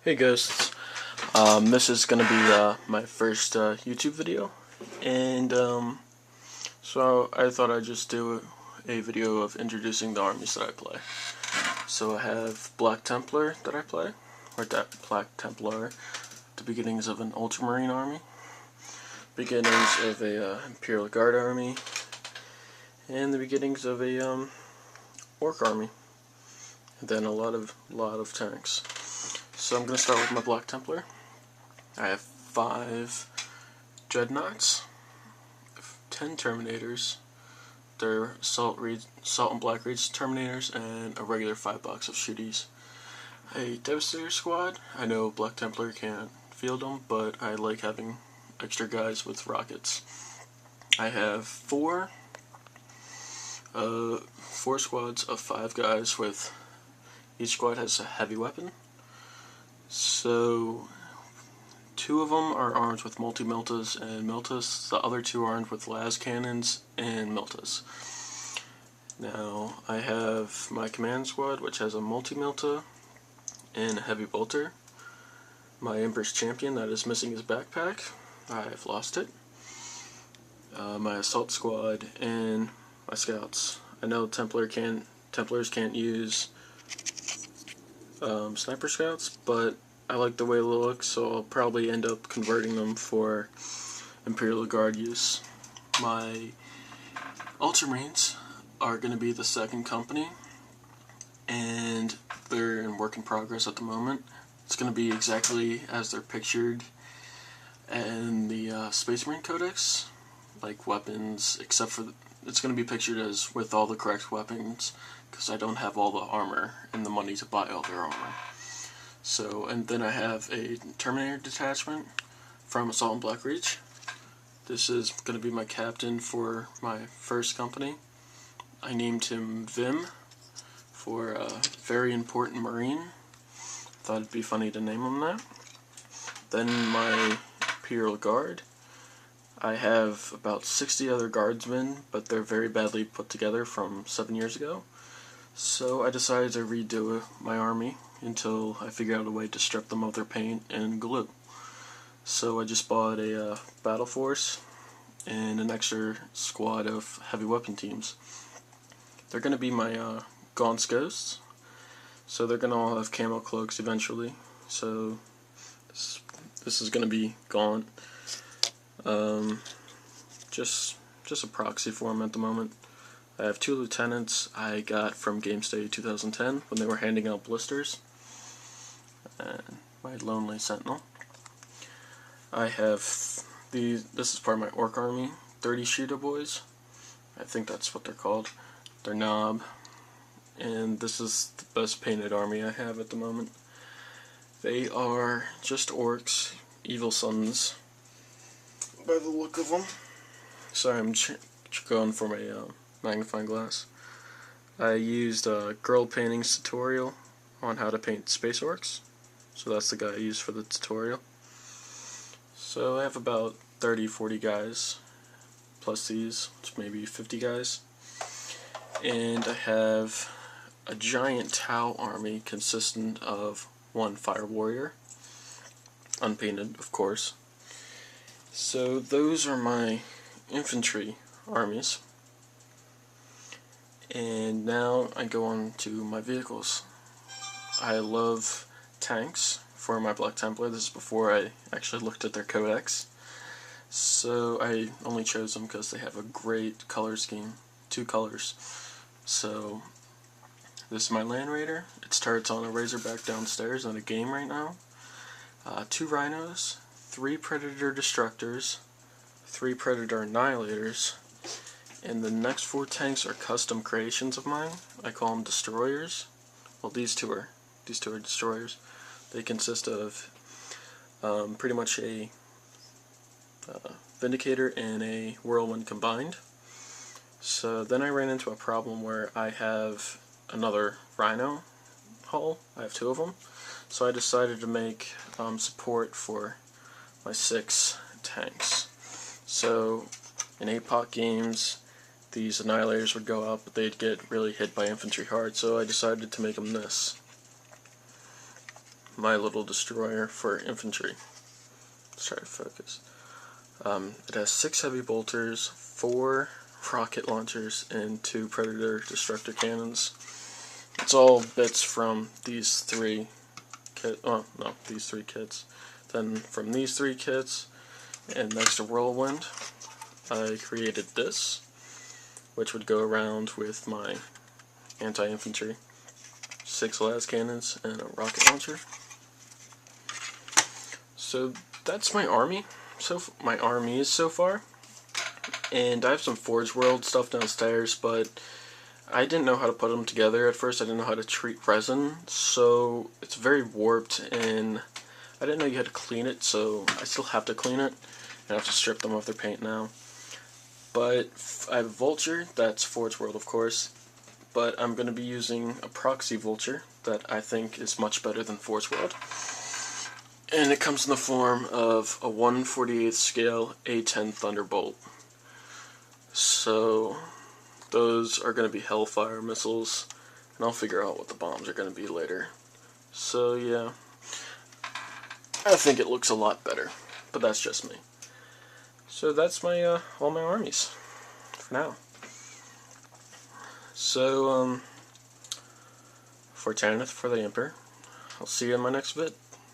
Hey ghosts, this is gonna be my first YouTube video, and so I thought I'd just do a video of introducing the armies that I play. So I have Black Templar that I play, or Black Templar, the beginnings of an Ultramarine army, beginnings of a Imperial Guard army, and the beginnings of a Orc army, and then a lot of tanks. So I'm going to start with my Black Templar. I have 5 Dreadnoughts, 10 Terminators, they're Salt and Black Reeds Terminators, and a regular 5-box of Shooties. A Devastator squad. I know Black Templar can't field them, but I like having extra guys with rockets. I have 4 squads of 5 guys with each squad has a heavy weapon. So 2 of them are armed with multi-miltas and miltas, the other 2 are armed with las cannons and miltas. Now I have my command squad, which has a multi-milta and a heavy bolter. My Emperor's Champion that is missing his backpack, I've lost it. My assault squad and my scouts. I know Templars can't use sniper scouts, but I like the way it looks, so I'll probably end up converting them for Imperial Guard use. My Ultramarines are going to be the second company, and they're in work in progress at the moment. It's going to be exactly as they're pictured in the Space Marine Codex, like weapons, except for it's going to be pictured as with all the correct weapons, because I don't have all the armor and the money to buy all their armor. So, and then I have a Terminator detachment from Assault and Black Reach. This is going to be my captain for my first company. I named him Vim for a very important Marine. Thought it'd be funny to name him that. Then my Imperial Guard. I have about 60 other guardsmen, but they're very badly put together from 7 years ago. So I decided to redo my army until I figured out a way to strip them of their paint and glue. So I just bought a battle force and an extra squad of heavy weapon teams. They're going to be my Gaunt's Ghosts, so they're going to all have camo cloaks eventually. So this is going to be Gaunt. Just a proxy for them at the moment. I have 2 lieutenants I got from GameStay 2010 when they were handing out blisters. And my Lonely Sentinel. I have this is part of my Orc army, 30 Sheeta Boys. I think that's what they're called. They're Knob. And this is the best painted army I have at the moment. They are just orcs, evil sons, by the look of them. Sorry, I'm going for my magnifying glass. I used Girl Painting's tutorial on how to paint space orcs, so that's the guy I used for the tutorial. So I have about 30-40 guys, plus these, which maybe 50 guys. And I have a giant Tau army consistent of 1 Fire Warrior, unpainted of course. So those are my infantry armies. And now I go on to my vehicles. I love tanks for my Black Templar. This is before I actually looked at their codex. So I only chose them because they have a great color scheme. 2 colors. So this is my Land Raider. Its turret's on a Razorback downstairs in a game right now. 2 Rhinos, 3 Predator Destructors, 3 Predator Annihilators, and the next 4 tanks are custom creations of mine. I call them Destroyers. Well, these two are Destroyers. They consist of pretty much a Vindicator and a Whirlwind combined. So then I ran into a problem where I have another Rhino hull. I have 2 of them. So I decided to make support for my 6 tanks. So in APOC games, these Annihilators would go up, but they'd get really hit by infantry hard, so I decided to make them this. my little destroyer for infantry. Let's try to focus. It has 6 heavy bolters, 4 rocket launchers, and 2 predator destructor cannons. It's all bits from these 3 kits. Oh no, these 3 kits. Then from these 3 kits, and next to Whirlwind, I created this, which would go around with my anti-infantry, 6 las cannons, and a rocket launcher. So that's my army. My armies so far, and I have some Forge World stuff downstairs, but I didn't know how to put them together at first. I didn't know how to treat resin, so it's very warped, and I didn't know you had to clean it, so I still have to clean it, and I have to strip them of their paint now. But I have a Vulture, that's Forge World of course, but I'm going to be using a Proxy Vulture that I think is much better than Forge World. And it comes in the form of a 1/48 scale A10 Thunderbolt. So those are going to be Hellfire missiles, and I'll figure out what the bombs are going to be later. So yeah, I think it looks a lot better, but that's just me. So that's my all my armies for now. So for Tanith, for the Emperor, I'll see you in my next vid.